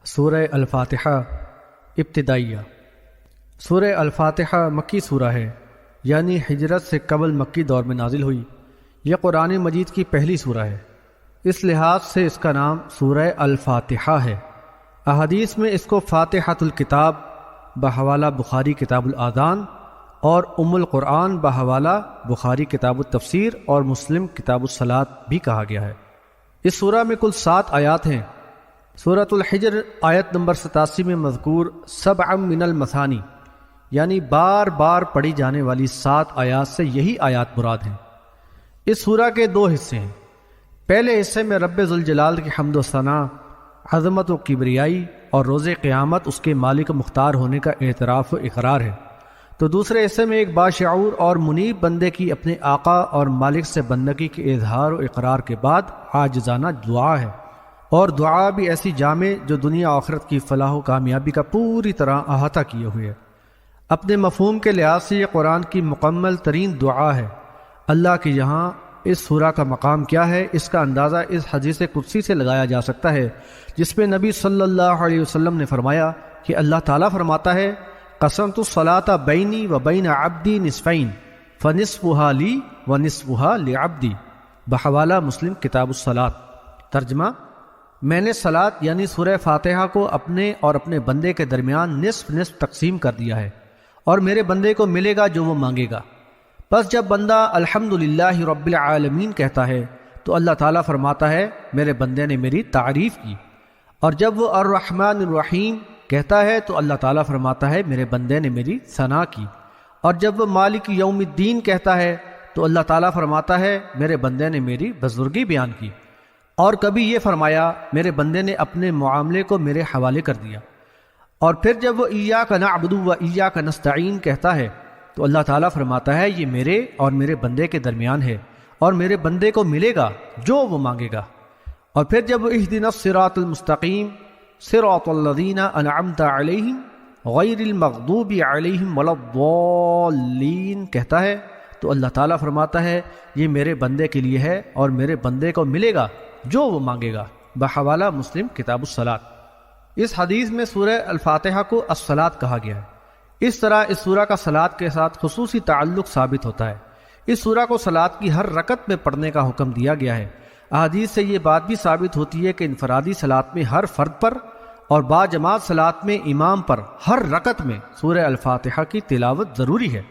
سورہ الفاتحہ ابتدائیہ۔ سورہ الفاتحہ مکی سورہ ہے، یعنی ہجرت سے قبل مکی دور میں نازل ہوئی۔ یہ قرآن مجید کی پہلی سورہ ہے، اس لحاظ سے اس کا نام سورہ الفاتحہ ہے۔ احادیث میں اس کو فاتحۃ الکتاب بحوالہ بخاری کتاب الاذان اور ام القرآن بحوالہ بخاری کتاب التفسیر اور مسلم کتاب الصلاۃ بھی کہا گیا ہے۔ اس سورہ میں کل 7 آیات ہیں۔ سورۃ الحجر آیت نمبر 87 میں مذکور سبع من المثانی، یعنی بار بار پڑھی جانے والی 7 آیات سے یہی آیات مراد ہیں۔ اس سورہ کے 2 حصے ہیں۔ پہلے حصے میں رب ذوالجلال کی حمد و ثنا، عظمت و کبریائی اور روز قیامت اس کے مالک مختار ہونے کا اعتراف و اقرار ہے، تو دوسرے حصے میں ایک باشعور اور منیب بندے کی اپنے آقا اور مالک سے بندگی کے اظہار و اقرار کے بعد عاجزانہ دعا ہے، اور دعا بھی ایسی جامع جو دنیا آخرت کی فلاح و کامیابی کا پوری طرح احاطہ کیے ہوئے ہے۔ اپنے مفہوم کے لحاظ سے یہ قرآن کی مکمل ترین دعا ہے۔ اللہ کے یہاں اس سورہ کا مقام کیا ہے، اس کا اندازہ اس حدیث قدسی سے لگایا جا سکتا ہے جس میں نبی صلی اللہ علیہ وسلم نے فرمایا کہ اللہ تعالیٰ فرماتا ہے، قسمت الصلاۃ بینی و بین عبدی نصفین فنصفها لی ونصفها لعبدی بحوالہ مسلم کتاب الصلاۃ۔ ترجمہ: میں نے صلاۃ یعنی سورہ فاتحہ کو اپنے اور اپنے بندے کے درمیان نصف نصف تقسیم کر دیا ہے، اور میرے بندے کو ملے گا جو وہ مانگے گا۔ پس جب بندہ الحمدللہ رب العالمین کہتا ہے تو اللہ تعالیٰ فرماتا ہے، میرے بندے نے میری تعریف کی، اور جب وہ الرحمن الرحیم کہتا ہے تو اللہ تعالیٰ فرماتا ہے، میرے بندے نے میری ثنا کی، اور جب وہ مالک یوم الدین کہتا ہے تو اللہ تعالیٰ فرماتا ہے، میرے بندے نے میری بزرگی بیان کی۔ اور کبھی یہ فرمایا، میرے بندے نے اپنے معاملے کو میرے حوالے کر دیا۔ اور پھر جب وہ ایاک نعبد و ایاک نستعین کہتا ہے تو اللہ تعالیٰ فرماتا ہے، یہ میرے اور میرے بندے کے درمیان ہے، اور میرے بندے کو ملے گا جو وہ مانگے گا۔ اور پھر جب وہ اہدنا الصراط المستقیم صراط الذین انعمت علیہم غیر المغضوب علیہم ولا الضالین کہتا ہے تو اللہ تعالیٰ فرماتا ہے، یہ میرے بندے کے لیے ہے اور میرے بندے کو ملے گا جو وہ مانگے گا بحوالہ مسلم کتاب الصلاۃ۔ اس حدیث میں سورہ الفاتحہ کو الصلاۃ کہا گیا ہے۔ اس طرح اس سورہ کا صلاۃ کے ساتھ خصوصی تعلق ثابت ہوتا ہے۔ اس سورہ کو صلاۃ کی ہر رکعت میں پڑھنے کا حکم دیا گیا ہے۔ احادیث سے یہ بات بھی ثابت ہوتی ہے کہ انفرادی صلاۃ میں ہر فرد پر اور با جماعت صلاۃ میں امام پر ہر رکعت میں سورہ الفاتحہ کی تلاوت ضروری ہے،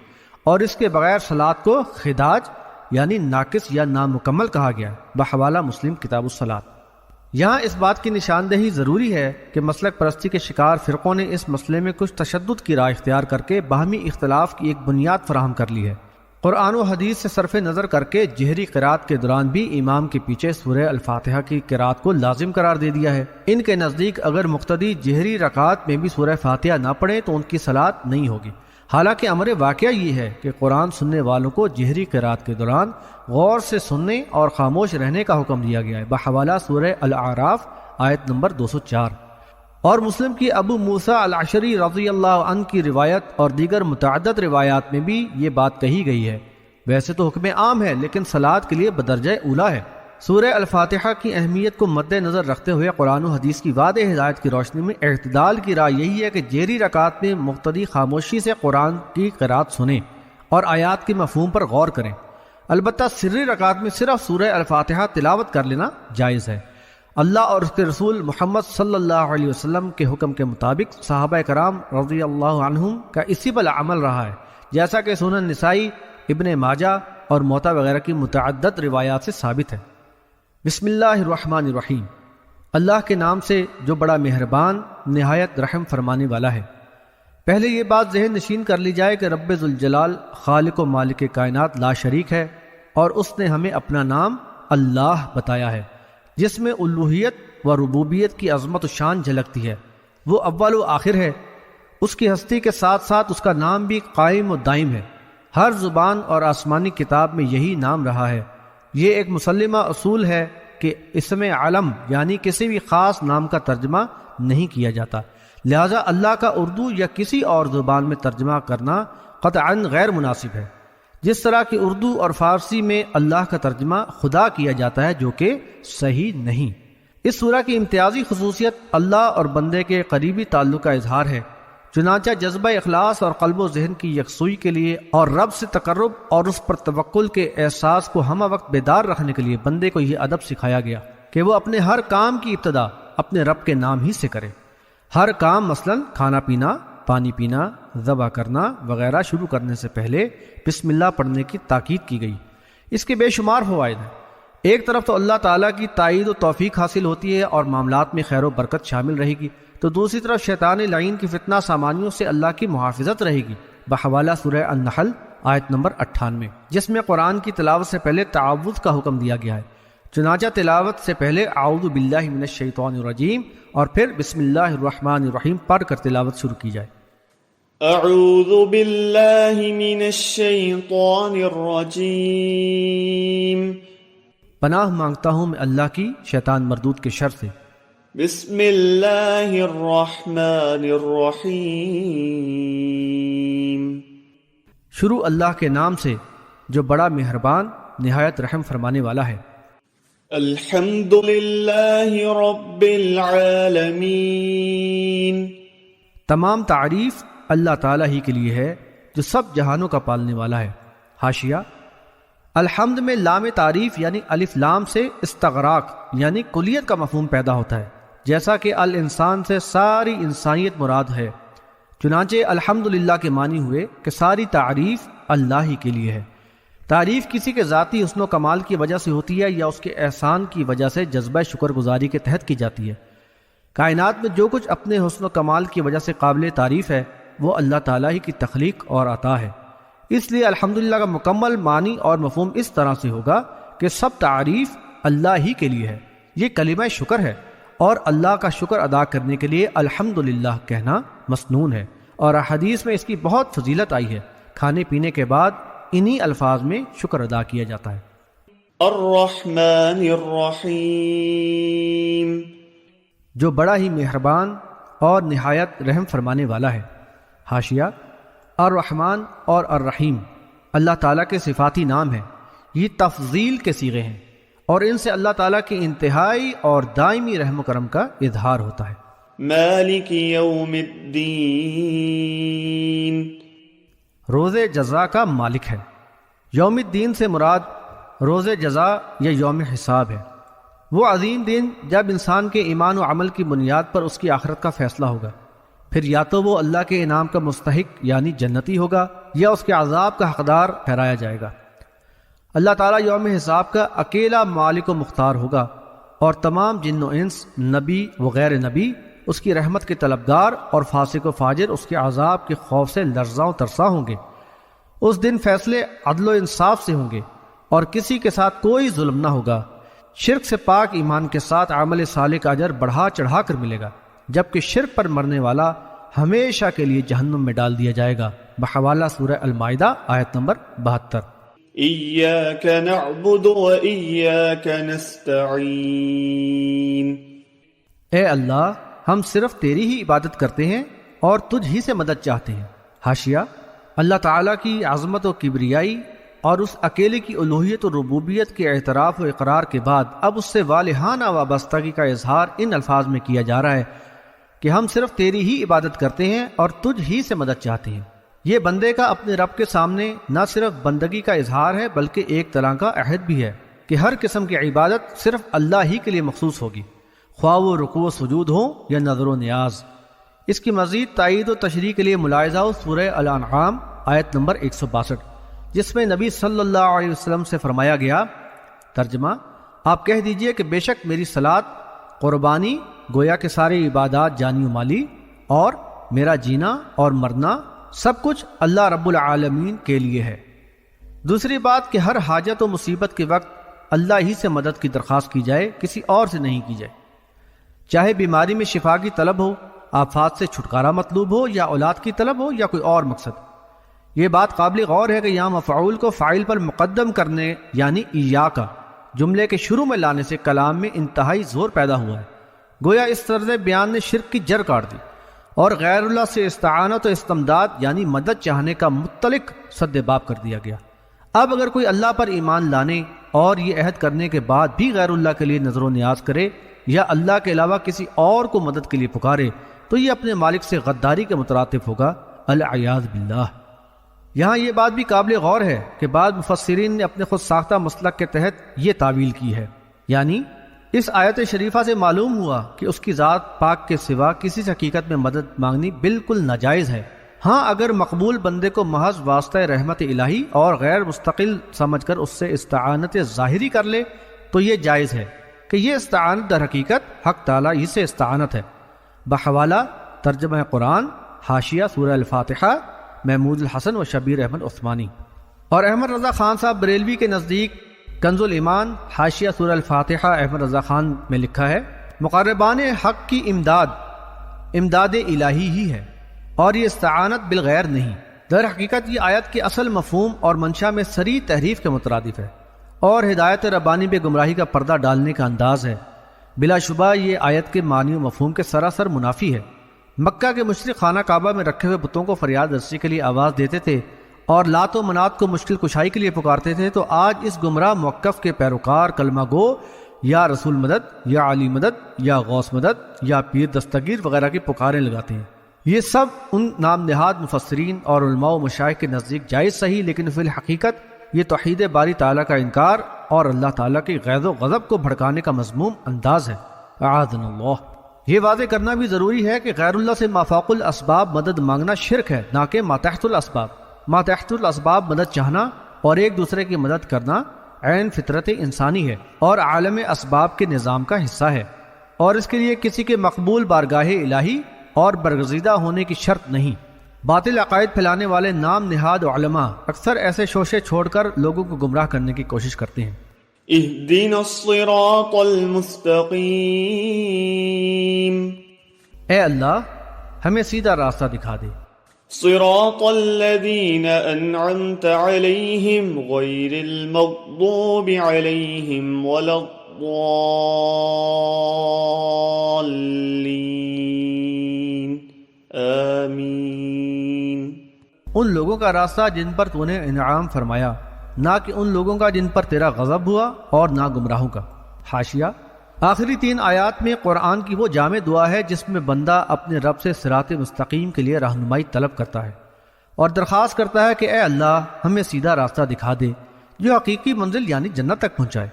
اور اس کے بغیر صلاۃ کو خداج یعنی ناقص یا نامکمل کہا گیا ہے بحوالہ مسلم کتاب الصلاۃ۔ یہاں اس بات کی نشاندہی ضروری ہے کہ مسلک پرستی کے شکار فرقوں نے اس مسئلے میں کچھ تشدد کی راہ اختیار کر کے باہمی اختلاف کی ایک بنیاد فراہم کر لی ہے۔ قرآن و حدیث سے صرف نظر کر کے جہری قرات کے دوران بھی امام کے پیچھے سورہ الفاتحہ کی قرات کو لازم قرار دے دیا ہے۔ ان کے نزدیک اگر مقتدی جہری رکعات میں بھی سورہ فاتحہ نہ پڑھے تو ان کی صلاۃ نہیں ہوگی، حالانکہ امر واقعہ یہ ہے کہ قرآن سننے والوں کو جہری قرات کے دوران غور سے سننے اور خاموش رہنے کا حکم دیا گیا ہے بحوالہ سورہ الاعراف آیت نمبر 204۔ اور مسلم کی ابو موسیٰ الاشعری رضی اللہ عنہ کی روایت اور دیگر متعدد روایات میں بھی یہ بات کہی گئی ہے۔ ویسے تو حکم عام ہے، لیکن صلاۃ کے لیے بدرجہ اولیٰ ہے۔ سورہ الفاتحہ کی اہمیت کو مد نظر رکھتے ہوئے قرآن و حدیث کی واضح ہدایت کی روشنی میں اعتدال کی رائے یہی ہے کہ جہری رکعات میں مقتدی خاموشی سے قرآن کی قرات سنیں اور آیات کے مفہوم پر غور کریں۔ البتہ سری رکعات میں صرف سورہ الفاتحہ تلاوت کر لینا جائز ہے۔ اللہ اور اس کے رسول محمد صلی اللہ علیہ وسلم کے حکم کے مطابق صحابہ کرام رضی اللہ عنہم کا اسی بل عمل رہا ہے، جیسا کہ سنن نسائی، ابن ماجہ اور موطا وغیرہ کی متعدد روایات سے ثابت ہے۔ بسم اللہ الرحمن الرحیم، اللہ کے نام سے جو بڑا مہربان نہایت رحم فرمانے والا ہے۔ پہلے یہ بات ذہن نشین کر لی جائے کہ رب ذوالجلال خالق و مالک کائنات لا شریک ہے، اور اس نے ہمیں اپنا نام اللہ بتایا ہے جس میں الوہیت و ربوبیت کی عظمت و شان جھلکتی ہے۔ وہ اول و آخر ہے، اس کی ہستی کے ساتھ ساتھ اس کا نام بھی قائم و دائم ہے۔ ہر زبان اور آسمانی کتاب میں یہی نام رہا ہے۔ یہ ایک مسلمہ اصول ہے کہ اسم علم یعنی کسی بھی خاص نام کا ترجمہ نہیں کیا جاتا، لہذا اللہ کا اردو یا کسی اور زبان میں ترجمہ کرنا قطعاً غیر مناسب ہے، جس طرح کہ اردو اور فارسی میں اللہ کا ترجمہ خدا کیا جاتا ہے، جو کہ صحیح نہیں۔ اس سورہ کی امتیازی خصوصیت اللہ اور بندے کے قریبی تعلق کا اظہار ہے، چنانچہ جذبہ اخلاص اور قلب و ذہن کی یکسوئی کے لیے اور رب سے تقرب اور اس پر توکل کے احساس کو ہمہ وقت بیدار رکھنے کے لیے بندے کو یہ ادب سکھایا گیا کہ وہ اپنے ہر کام کی ابتدا اپنے رب کے نام ہی سے کرے۔ ہر کام مثلا کھانا پینا، پانی پینا، ذبح کرنا وغیرہ شروع کرنے سے پہلے بسم اللہ پڑھنے کی تاکید کی گئی۔ اس کے بے شمار فوائد ہیں۔ ایک طرف تو اللہ تعالیٰ کی تائید و توفیق حاصل ہوتی ہے اور معاملات میں خیر و برکت شامل رہے گی، تو دوسری طرف شیطان لعین کی فتنہ سامانیوں سے اللہ کی محافظت رہے گی، بحوالہ سورہ النحل آیت نمبر 98، جس میں قرآن کی تلاوت سے پہلے تعوذ کا حکم دیا گیا ہے۔ چنانچہ تلاوت سے پہلے اعوذ باللہ من الشیطان الرجیم اور پھر بسم اللہ الرحمن الرحیم پڑھ کر تلاوت شروع کی جائے۔ اعوذ باللہ من الشیطان الرجیم، پناہ مانگتا ہوں میں اللہ کی شیطان مردود کے شر سے۔ بسم اللہ الرحمن الرحیم، شروع اللہ کے نام سے جو بڑا مہربان نہایت رحم فرمانے والا ہے۔ الحمد للہ رب العالمین، تمام تعریف اللہ تعالیٰ ہی کے لیے ہے جو سب جہانوں کا پالنے والا ہے۔ حاشیہ: الحمد میں لام تعریف یعنی الف لام سے استغراق یعنی کلیت کا مفہوم پیدا ہوتا ہے، جیسا کہ الانسان سے ساری انسانیت مراد ہے۔ چنانچہ الحمدللہ کے معنی ہوئے کہ ساری تعریف اللہ ہی کے لیے ہے۔ تعریف کسی کے ذاتی حسن و کمال کی وجہ سے ہوتی ہے یا اس کے احسان کی وجہ سے جذبہ شکر گزاری کے تحت کی جاتی ہے۔ کائنات میں جو کچھ اپنے حسن و کمال کی وجہ سے قابل تعریف ہے وہ اللہ تعالیٰ ہی کی تخلیق اور عطا ہے۔ اس لیے الحمدللہ کا مکمل معنی اور مفہوم اس طرح سے ہوگا کہ سب تعریف اللہ ہی کے لیے ہے۔ یہ کلمہ شکر ہے اور اللہ کا شکر ادا کرنے کے لیے الحمدللہ کہنا مسنون ہے، اور حدیث میں اس کی بہت فضیلت آئی ہے۔ کھانے پینے کے بعد انہی الفاظ میں شکر ادا کیا جاتا ہے۔ الرحمن الرحیم، جو بڑا ہی مہربان اور نہایت رحم فرمانے والا ہے۔ حاشیہ: الرحمن اور الرحیم اللہ تعالیٰ کے صفاتی نام ہیں، یہ تفضیل کے صیغے ہیں اور ان سے اللہ تعالیٰ کی انتہائی اور دائمی رحم و کرم کا اظہار ہوتا ہے۔ مالک یوم الدین، روز جزا کا مالک ہے۔ یوم الدین سے مراد روز جزا یا یوم حساب ہے، وہ عظیم دن جب انسان کے ایمان و عمل کی بنیاد پر اس کی آخرت کا فیصلہ ہوگا۔ پھر یا تو وہ اللہ کے انعام کا مستحق یعنی جنتی ہوگا یا اس کے عذاب کا حقدار ٹھہرایا جائے گا۔ اللہ تعالیٰ یوم حساب کا اکیلا مالک و مختار ہوگا اور تمام جن و انس، نبی و غیر نبی اس کی رحمت کے طلبگار اور فاسق و فاجر اس کے عذاب کے خوف سے لرزاں و ترساں ہوں گے۔ اس دن فیصلے عدل و انصاف سے ہوں گے اور کسی کے ساتھ کوئی ظلم نہ ہوگا۔ شرک سے پاک ایمان کے ساتھ عمل صالح کا اجر بڑھا چڑھا کر ملے گا، جبکہ شرک پر مرنے والا ہمیشہ کے لیے جہنم میں ڈال دیا جائے گا، بحوالہ سورہ المائدہ آیت نمبر 72۔ ایاک نعبد و ایاک نستعین، اے اللہ ہم صرف تیری ہی عبادت کرتے ہیں اور تجھ ہی سے مدد چاہتے ہیں۔ حاشیہ: اللہ تعالیٰ کی عظمت و کبریائی اور اس اکیلے کی الوہیت و ربوبیت کے اعتراف و اقرار کے بعد اب اس سے والہانہ وابستگی کا اظہار ان الفاظ میں کیا جا رہا ہے کہ ہم صرف تیری ہی عبادت کرتے ہیں اور تجھ ہی سے مدد چاہتے ہیں۔ یہ بندے کا اپنے رب کے سامنے نہ صرف بندگی کا اظہار ہے بلکہ ایک طرح کا عہد بھی ہے کہ ہر قسم کی عبادت صرف اللہ ہی کے لیے مخصوص ہوگی، خواہ وہ رکوع و سجود ہوں یا نظر و نیاز۔ اس کی مزید تائید و تشریح کے لیے ملاحظہ ہو سورہ الانعام آیت نمبر 162، جس میں نبی صلی اللہ علیہ وسلم سے فرمایا گیا، ترجمہ: آپ کہہ دیجئے کہ بے شک میری صلاۃ، قربانی گویا کہ سارے عبادات جانی و مالی، اور میرا جینا اور مرنا سب کچھ اللہ رب العالمین کے لیے ہے۔ دوسری بات کہ ہر حاجت و مصیبت کے وقت اللہ ہی سے مدد کی درخواست کی جائے، کسی اور سے نہیں کی جائے، چاہے بیماری میں شفا کی طلب ہو، آفات سے چھٹکارا مطلوب ہو، یا اولاد کی طلب ہو، یا کوئی اور مقصد۔ یہ بات قابل غور ہے کہ یہاں مفعول کو فاعل پر مقدم کرنے یعنی ایاکا جملے کے شروع میں لانے سے کلام میں انتہائی زور پیدا ہوا ہے، گویا اس طرز بیان نے شرک کی جڑ کاٹ دی اور غیر اللہ سے استعانت و استمداد یعنی مدد چاہنے کا مطلق سد باب کر دیا گیا۔ اب اگر کوئی اللہ پر ایمان لانے اور یہ عہد کرنے کے بعد بھی غیر اللہ کے لیے نظر و نیاز کرے یا اللہ کے علاوہ کسی اور کو مدد کے لیے پکارے تو یہ اپنے مالک سے غداری کے مترادف ہوگا، العیاذ باللہ۔ یہاں یہ بات بھی قابل غور ہے کہ بعض مفسرین نے اپنے خود ساختہ مسلک کے تحت یہ تعویل کی ہے، یعنی اس آیت شریفہ سے معلوم ہوا کہ اس کی ذات پاک کے سوا کسی سے حقیقت میں مدد مانگنی بالکل ناجائز ہے۔ ہاں اگر مقبول بندے کو محض واسطہ رحمت الہی اور غیر مستقل سمجھ کر اس سے استعانت ظاہری کر لے تو یہ جائز ہے کہ یہ استعانت در حقیقت حق تعالیٰ ہی سے استعانت ہے۔ بحوالہ ترجمہ قرآن حاشیہ سورہ الفاتحہ محمود الحسن و شبیر احمد عثمانی۔ اور احمد رضا خان صاحب بریلوی کے نزدیک کنز الایمان حاشیہ سورہ الفاتحہ احمد رضا خان میں لکھا ہے، مقربان حق کی امداد الہی ہی ہے اور یہ استعانت بالغیر نہیں۔ در حقیقت یہ آیت کے اصل مفہوم اور منشا میں صریح تحریف کے مترادف ہے اور ہدایت ربانی بے گمراہی کا پردہ ڈالنے کا انداز ہے۔ بلا شبہ یہ آیت کے معنی و مفہوم کے سراسر منافی ہے۔ مکہ کے مشرک خانہ کعبہ میں رکھے ہوئے بتوں کو فریاد رسی کے لیے آواز دیتے تھے اور لات و منات کو مشکل کشائی کے لیے پکارتے تھے، تو آج اس گمراہ موقف کے پیروکار کلمہ گو یا رسول مدد یا علی مدد یا غوث مدد یا پیر دستگیر وغیرہ کی پکاریں لگاتے ہیں۔ یہ سب ان نام نہاد مفسرین اور علماء و مشائخ کے نزدیک جائز صحیح، لیکن فی الحقیقت یہ توحید باری تعالیٰ کا انکار اور اللہ تعالیٰ کی غیظ و غضب کو بھڑکانے کا مذموم انداز ہے، اعاذنا اللہ۔ یہ واضح کرنا بھی ضروری ہے کہ غیر اللہ سے مافوق الاسباب مدد مانگنا شرک ہے، نہ کہ ماتحت الاسباب۔ ماتحت الاسباب مدد چاہنا اور ایک دوسرے کی مدد کرنا عین فطرت انسانی ہے اور عالم اسباب کے نظام کا حصہ ہے، اور اس کے لیے کسی کے مقبول بارگاہ الہی اور برگزیدہ ہونے کی شرط نہیں۔ باطل عقائد پھیلانے والے نام نہاد علماء اکثر ایسے شوشے چھوڑ کر لوگوں کو گمراہ کرنے کی کوشش کرتے ہیں۔ اهدنا الصراط المستقیم، اے اللہ ہمیں سیدھا راستہ دکھا دے۔ صراط الذین انعمت علیہم غیر المغضوب علیہم ولا الضالین، آمین۔ ان لوگوں کا راستہ جن پر تو نے انعام فرمایا، نہ کہ ان لوگوں کا جن پر تیرا غضب ہوا اور نہ گمراہوں کا۔ حاشیہ آخری 3 آیات میں قرآن کی وہ جامع دعا ہے جس میں بندہ اپنے رب سے صراط مستقیم کے لیے رہنمائی طلب کرتا ہے اور درخواست کرتا ہے کہ اے اللہ ہمیں سیدھا راستہ دکھا دے جو حقیقی منزل یعنی جنت تک پہنچائے،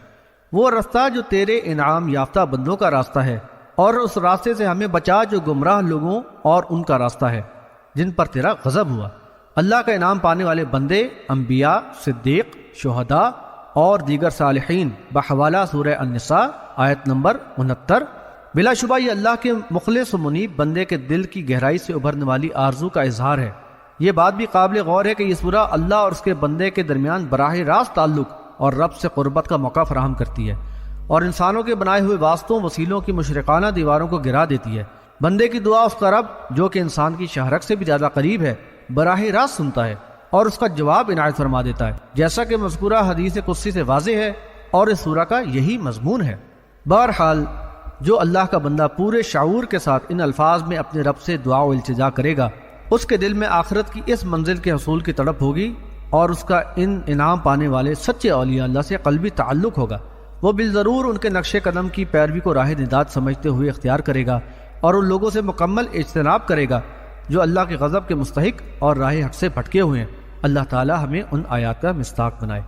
وہ راستہ جو تیرے انعام یافتہ بندوں کا راستہ ہے، اور اس راستے سے ہمیں بچا جو گمراہ لوگوں اور ان کا راستہ ہے جن پر تیرا غضب ہوا۔ اللہ کا انعام پانے والے بندے انبیاء، صدیق، شہداء اور دیگر صالحین بحوالہ سورہ النساء آیت نمبر 69۔ بلا شبہ یہ اللہ کے مخلص و منیب بندے کے دل کی گہرائی سے ابھرنے والی آرزو کا اظہار ہے۔ یہ بات بھی قابل غور ہے کہ یہ سورہ اللہ اور اس کے بندے کے درمیان براہ راست تعلق اور رب سے قربت کا موقع فراہم کرتی ہے اور انسانوں کے بنائے ہوئے واسطوں وسیلوں کی مشرکانہ دیواروں کو گرا دیتی ہے۔ بندے کی دعا اس کا رب جو کہ انسان کی شہرک سے بھی زیادہ قریب ہے براہ راست سنتا ہے اور اس کا جواب عنایت فرما دیتا ہے، جیسا کہ مذکورہ حدیث قدسی سے واضح ہے اور اس سورہ کا یہی مضمون ہے۔ بہرحال جو اللہ کا بندہ پورے شعور کے ساتھ ان الفاظ میں اپنے رب سے دعا و التجا کرے گا، اس کے دل میں آخرت کی اس منزل کے حصول کی تڑپ ہوگی اور اس کا ان انعام پانے والے سچے اولیاء اللہ سے قلبی تعلق ہوگا۔ وہ بالضرور ان کے نقش قدم کی پیروی کو راہ نجات سمجھتے ہوئے اختیار کرے گا اور ان لوگوں سے مکمل اجتناب کرے گا جو اللہ کے غضب کے مستحق اور راہ حق سے بھٹکے ہوئے ہیں۔ اللہ تعالی ہمیں ان آیات کا مصداق بنائے۔